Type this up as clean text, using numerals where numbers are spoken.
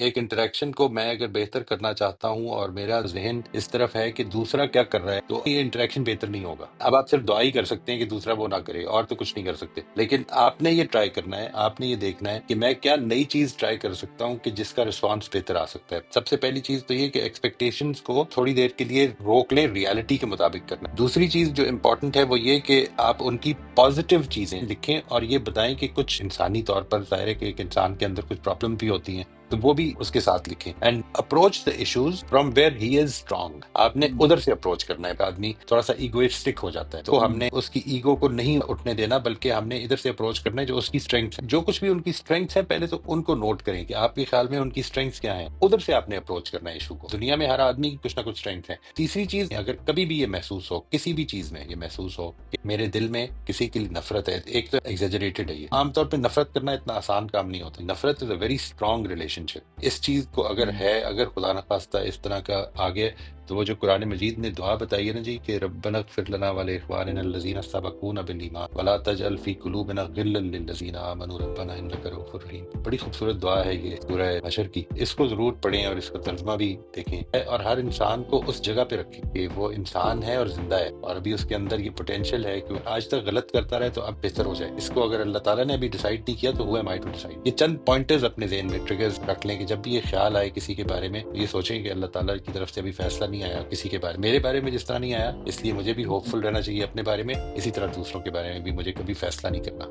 ایک انٹریکشن کو میں اگر بہتر کرنا چاہتا ہوں اور میرا ذہن اس طرف ہے کہ دوسرا کیا کر رہا ہے، تو یہ انٹریکشن بہتر نہیں ہوگا۔ اب آپ صرف دعا ہی کر سکتے ہیں کہ دوسرا وہ نہ کرے، اور تو کچھ نہیں کر سکتے، لیکن آپ نے یہ ٹرائی کرنا ہے، آپ نے یہ دیکھنا ہے کہ میں کیا نئی چیز ٹرائی کر سکتا ہوں کہ جس کا رسپانس بہتر آ سکتا ہے۔ سب سے پہلی چیز تو یہ کہ ایکسپیکٹیشنز کو تھوڑی دیر کے لیے روک لیں، ریالٹی کے مطابق کرنا۔ دوسری چیز جو امپورٹنٹ ہے وہ یہ کہ آپ ان کی پازیٹیو چیزیں لکھیں اور یہ بتائیں کہ کچھ انسانی طور پر ظاہر ہے کہ ایک انسان کے اندر کچھ پرابلم بھی ہوتی ہیں، تو وہ بھی اس کے ساتھ لکھیں۔ And approach the issues from where he is strong, آپ نے ادھر سے اپروچ کرنا ہے۔ آدمی تھوڑا سا ایگوئسٹک ہو جاتا ہے، تو ہم نے اس کی ایگو کو نہیں اٹھنے دینا، بلکہ ہم نے ادھر سے اپروچ کرنا ہے جو اس کی اسٹرینگس ہے۔ جو کچھ بھی ان کی اسٹرینگس ہیں پہلے تو ان کو نوٹ کریں کہ آپ کے خیال میں ان کی اسٹرینگس کیا ہیں، ادھر سے آپ نے اپروچ کرنا ہے ایشو کو۔ دنیا میں ہر آدمی کی کچھ نہ کچھ اسٹرینگس ہیں۔ تیسری چیز، اگر کبھی بھی یہ محسوس ہو، کسی بھی چیز میں یہ محسوس ہو کہ میرے دل میں کسی کی نفرت ہے، ایک تو ایگزیجریٹڈ ہے، یہ عام طور پہ نفرت کرنا اتنا آسان کام نہیں ہوتا۔ نفرت از اے ویری اسٹرانگ ریلیشن شپ۔ اس چیز کو اگر ہے، اگر خدا نخواستہ اس طرح کا آگے، تو وہ جو قرآن مجید نے دعا بتائی ہے نا جی، کہ ربنا اغفر لنا ولاخواننا الذین سبقونا بالایمان ولا تجعل فی قلوبنا غلا للذین آمنوا ربنا انک رؤوف رحیم۔ بڑی خوبصورت دعا ہے یہ سورہ حشر کی، اس کو ضرور پڑھیں اور اس کا ترجمہ بھی دیکھیں، اور ہر انسان کو اس جگہ پہ رکھیں کہ وہ انسان ہے اور زندہ ہے، اور ابھی اس کے اندر یہ پوٹینشیل ہے کہ آج تک غلط کرتا رہے تو اب بہتر ہو جائے۔ اس کو اگر اللہ تعالیٰ نے ابھی ڈیسائیڈ نہیں کیا تو ہو ایم آئی ٹو ڈیسائیڈ۔ یہ چند پوائنٹرز اپنے ذہن میں ٹریگرز رکھ لیں کہ جب بھی یہ خیال آئے کسی کے بارے میں، یہ سوچیں کہ اللہ تعالیٰ کی طرف سے ابھی فیصلہ نہیں آیا کسی کے بارے میں، میرے بارے میں جس طرح نہیں آیا، اس لیے مجھے بھی ہوپ فل رہنا چاہیے اپنے بارے میں، اسی طرح دوسروں کے بارے میں بھی مجھے کبھی فیصلہ نہیں کرنا۔